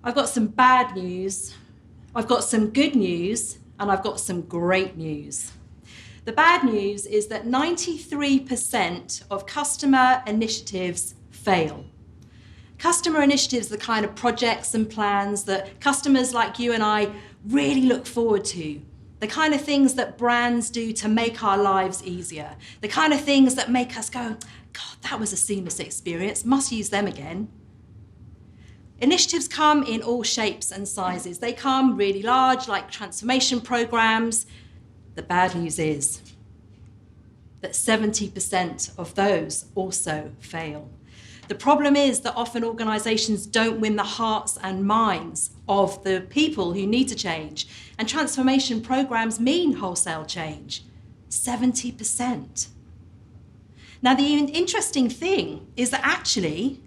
I've got some bad news, I've got some good news, and I've got some great news. The bad news is that 93% of customer initiatives fail. Customer initiatives are the kind of projects and plans that customers like you and I really look forward to. The kind of things that brands do to make our lives easier. The kind of things that make us go, God, that was a seamless experience, must use them again. Initiatives come in all shapes and sizes. They come really large, like transformation programs. The bad news is that 70% of those also fail. The problem is that often organisations don't win the hearts and minds of the people who need to change. And transformation programs mean wholesale change. 70%. Now, the interesting thing is that actually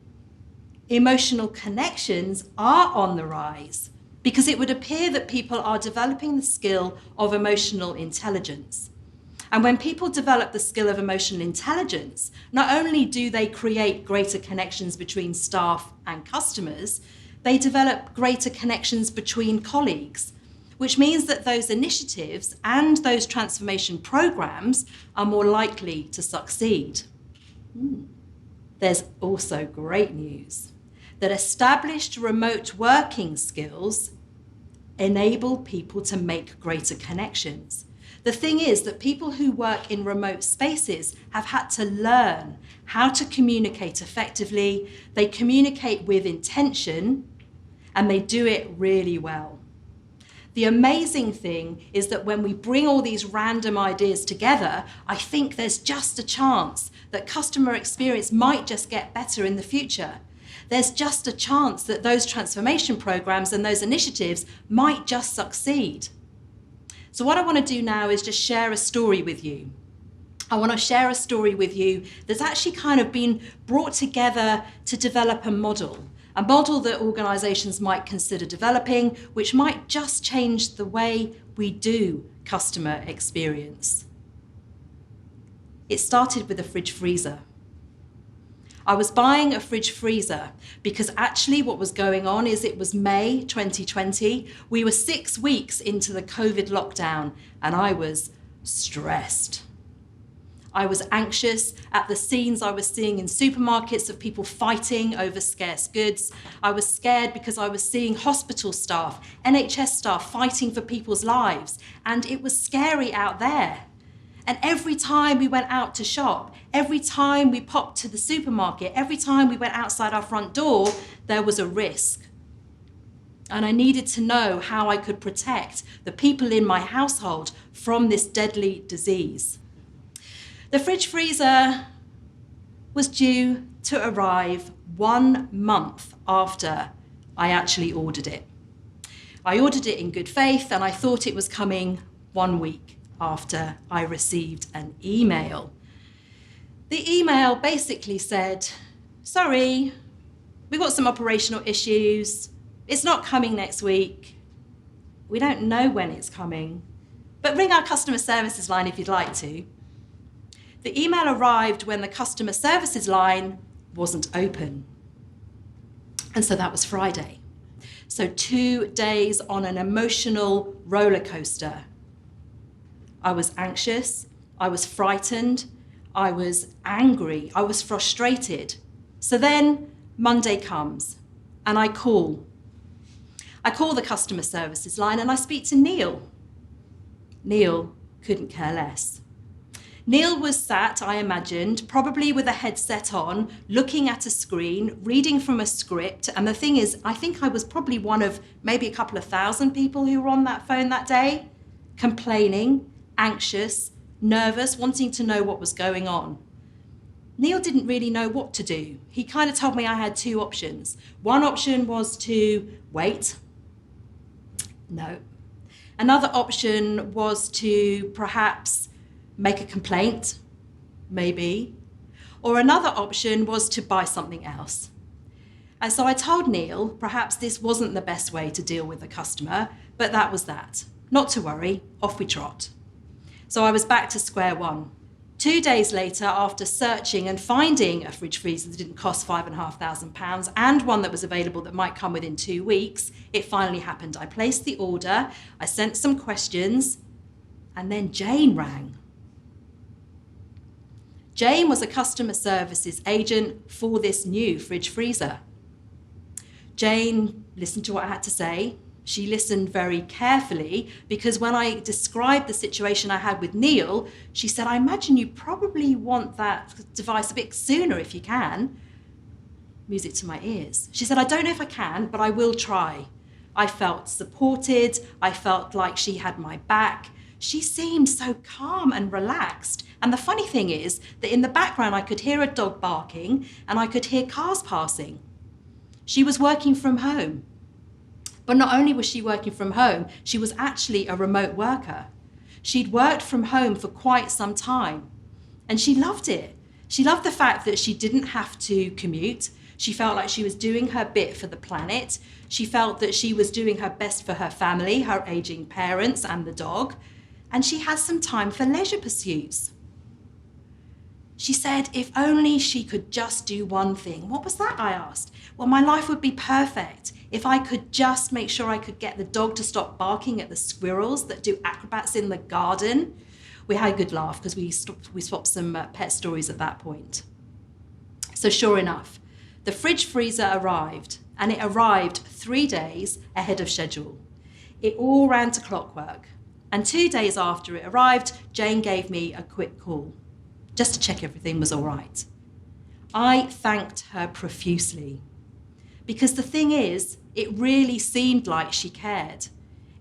emotional connections are on the rise, because it would appear that people are developing the skill of emotional intelligence. And when people develop the skill of emotional intelligence, not only do they create greater connections between staff and customers, they develop greater connections between colleagues, which means that those initiatives and those transformation programs are more likely to succeed. There's also great news that established remote working skills enable people to make greater connections. The thing is that people who work in remote spaces have had to learn how to communicate effectively. They communicate with intention, and they do it really well. The amazing thing is that when we bring all these random ideas together, I think there's just a chance that customer experience might just get better in the future. There's just a chance that those transformation programs and those initiatives might just succeed. So what I want to do now is just share a story with you. I want to share a story with you that's actually kind of been brought together to develop a model that organisations might consider developing, which might just change the way we do customer experience. It started with a fridge freezer. I was buying a fridge freezer because actually what was going on is it was May 2020. We were 6 weeks into the COVID lockdown and I was stressed. I was anxious at the scenes I was seeing in supermarkets of people fighting over scarce goods. I was scared because I was seeing hospital staff, NHS staff fighting for people's lives, and it was scary out there. And every time we went out to shop, every time we popped to the supermarket, every time we went outside our front door, there was a risk. And I needed to know how I could protect the people in my household from this deadly disease. The fridge freezer was due to arrive 1 month after I actually ordered it. I ordered it in good faith and I thought it was coming 1 week after I received an email. The email basically said, sorry, we've got some operational issues. It's not coming next week. We don't know when it's coming, but ring our customer services line if you'd like to. The email arrived when the customer services line wasn't open. And so that was Friday. So 2 days on an emotional roller coaster. I was anxious, I was frightened, I was angry, I was frustrated. So then Monday comes and I call. I call the customer services line and I speak to Neil. Neil couldn't care less. Neil was sat, I imagined, probably with a headset on, looking at a screen, reading from a script. And the thing is, I think I was probably one of maybe a couple of thousand people who were on that phone that day, complaining, anxious, nervous, wanting to know what was going on. Neil didn't really know what to do. He kind of told me I had 2 options. One option was to wait. No. Another option was to perhaps make a complaint, maybe. Or another option was to buy something else. And so I told Neil perhaps this wasn't the best way to deal with a customer, but that was that. Not to worry, off we trot. So I was back to square one. 2 days later, after searching and finding a fridge freezer that didn't cost £5,500 and one that was available that might come within 2 weeks, it finally happened. I placed the order, I sent some questions, and then Jane rang. Jane was a customer services agent for this new fridge freezer. Jane listened to what I had to say. She listened very carefully because when I described the situation I had with Neil, she said, I imagine you probably want that device a bit sooner if you can. Music to my ears. She said, I don't know if I can, but I will try. I felt supported. I felt like she had my back. She seemed so calm and relaxed. And the funny thing is that in the background, I could hear a dog barking and I could hear cars passing. She was working from home. But not only was she working from home, she was actually a remote worker. She'd worked from home for quite some time and she loved it. She loved the fact that she didn't have to commute. She felt like she was doing her bit for the planet. She felt that she was doing her best for her family, her aging parents and the dog. And she had some time for leisure pursuits. She said, if only she could just do one thing. What was that, I asked? Well, my life would be perfect if I could just make sure I could get the dog to stop barking at the squirrels that do acrobats in the garden. We had a good laugh because we swapped some pet stories at that point. So sure enough, the fridge freezer arrived, and it arrived 3 days ahead of schedule. It all ran to clockwork. And 2 days after it arrived, Jane gave me a quick call, just to check everything was all right. I thanked her profusely, because the thing is, it really seemed like she cared.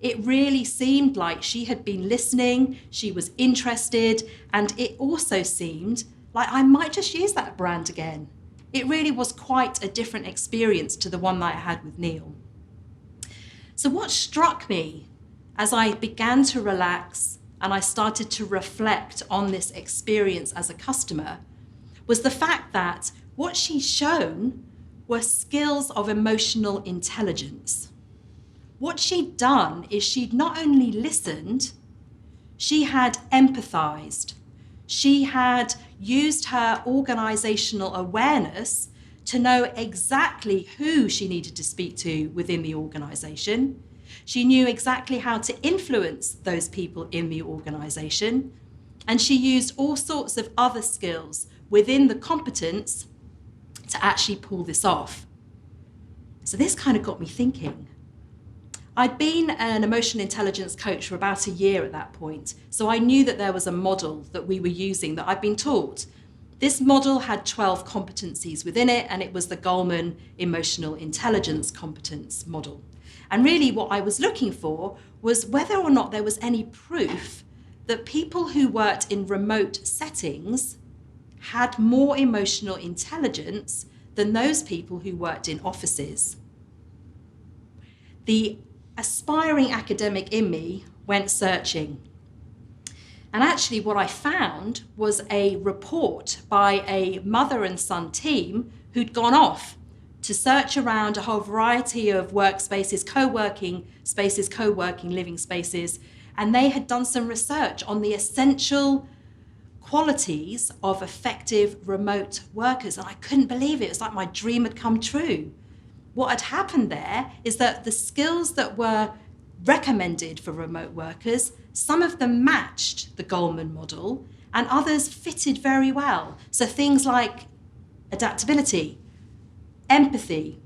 It really seemed like she had been listening, she was interested, and it also seemed like I might just use that brand again. It really was quite a different experience to the one that I had with Neil. So what struck me as I began to relax and I started to reflect on this experience as a customer was the fact that what she'd shown were skills of emotional intelligence. What she'd done is she'd not only listened, she had empathized. She had used her organizational awareness to know exactly who she needed to speak to within the organization. She knew exactly how to influence those people in the organization, and she used all sorts of other skills within the competence to actually pull this off. So this kind of got me thinking. I'd been an emotional intelligence coach for about a year at that point, so I knew that there was a model that we were using that I'd been taught. This model had 12 competencies within it, and it was the Goleman Emotional Intelligence Competence Model. And really what I was looking for was whether or not there was any proof that people who worked in remote settings had more emotional intelligence than those people who worked in offices. The aspiring academic in me went searching. And actually what I found was a report by a mother and son team who'd gone off to search around a whole variety of workspaces, co-working spaces, co-working living spaces, and they had done some research on the essential qualities of effective remote workers. And I couldn't believe it. It was like my dream had come true. What had happened there is that the skills that were recommended for remote workers, some of them matched the Goleman model and others fitted very well. So things like adaptability, empathy,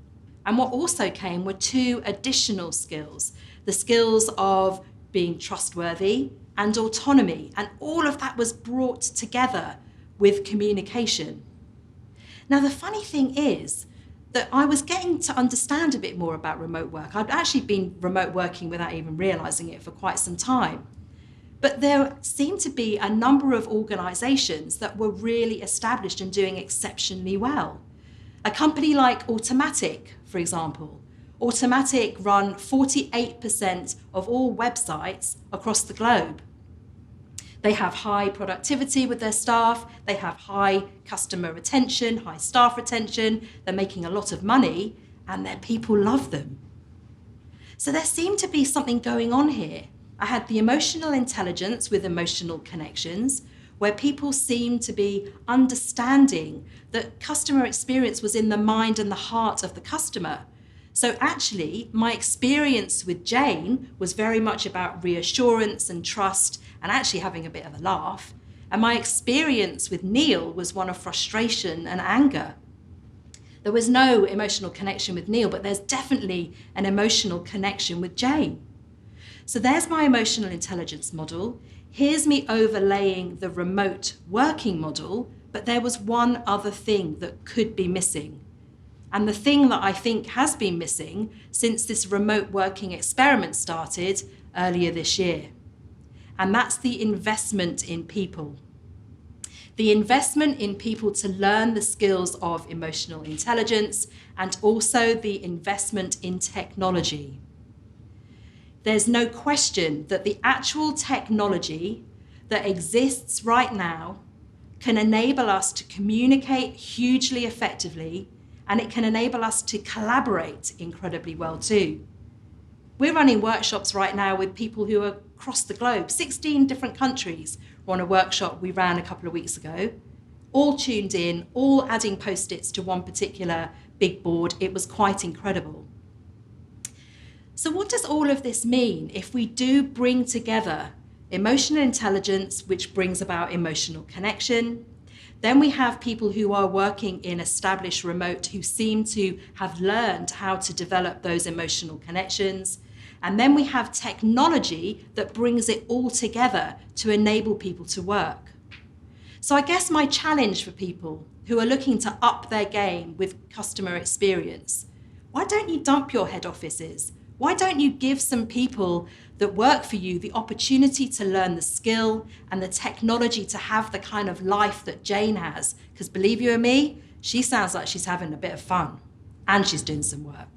and what also came were 2 additional skills, the skills of being trustworthy and autonomy, and all of that was brought together with communication. Now, the funny thing is that I was getting to understand a bit more about remote work. I'd actually been remote working without even realizing it for quite some time. But there seemed to be a number of organizations that were really established and doing exceptionally well. A company like Automatic, for example. Automatic run 48% of all websites across the globe. They have high productivity with their staff, they have high customer retention, high staff retention, they're making a lot of money, and their people love them. So there seemed to be something going on here. I had the emotional intelligence with emotional connections, where people seemed to be understanding that customer experience was in the mind and the heart of the customer. So actually, my experience with Jane was very much about reassurance and trust and actually having a bit of a laugh. And my experience with Neil was one of frustration and anger. There was no emotional connection with Neil, but there's definitely an emotional connection with Jane. So there's my emotional intelligence model. Here's me overlaying the remote working model, but there was one other thing that could be missing. And the thing that I think has been missing since this remote working experiment started earlier this year. And that's the investment in people. The investment in people to learn the skills of emotional intelligence and also the investment in technology. There's no question that the actual technology that exists right now can enable us to communicate hugely effectively, and it can enable us to collaborate incredibly well too. We're running workshops right now with people who are across the globe. 16 different countries were on a workshop we ran a couple of weeks ago, all tuned in, all adding post-its to one particular big board. It was quite incredible. So what does all of this mean if we do bring together emotional intelligence, which brings about emotional connection? Then we have people who are working in established remote who seem to have learned how to develop those emotional connections. And then we have technology that brings it all together to enable people to work. So I guess my challenge for people who are looking to up their game with customer experience, why don't you dump your head offices? Why don't you give some people that work for you the opportunity to learn the skill and the technology to have the kind of life that Jane has? Because believe you me, she sounds like she's having a bit of fun and she's doing some work.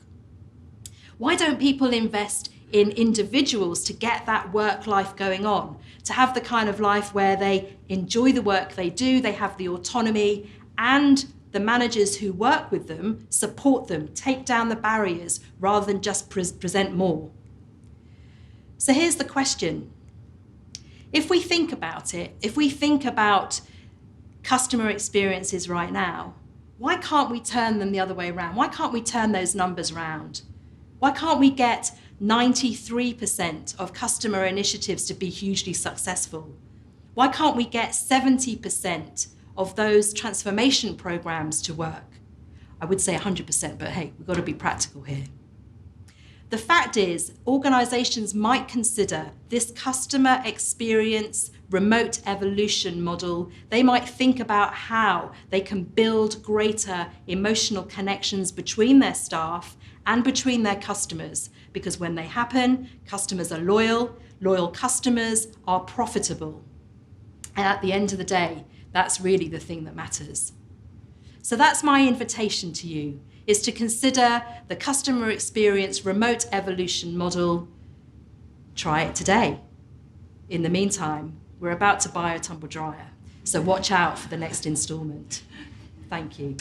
Why don't people invest in individuals to get that work life going on, to have the kind of life where they enjoy the work they do, they have the autonomy, and the managers who work with them support them, take down the barriers rather than just present more. So here's the question. If we think about it, if we think about customer experiences right now, why can't we turn them the other way around? Why can't we turn those numbers around? Why can't we get 93% of customer initiatives to be hugely successful? Why can't we get 70% of those transformation programs to work? I would say 100%, but hey, we've got to be practical here. The fact is, organizations might consider this customer experience remote evolution model. They might think about how they can build greater emotional connections between their staff and between their customers, because when they happen, customers are loyal, loyal customers are profitable. And at the end of the day, that's really the thing that matters. So that's my invitation to you, is to consider the customer experience remote evolution model. Try it today. In the meantime, we're about to buy a tumble dryer, so watch out for the next installment. Thank you.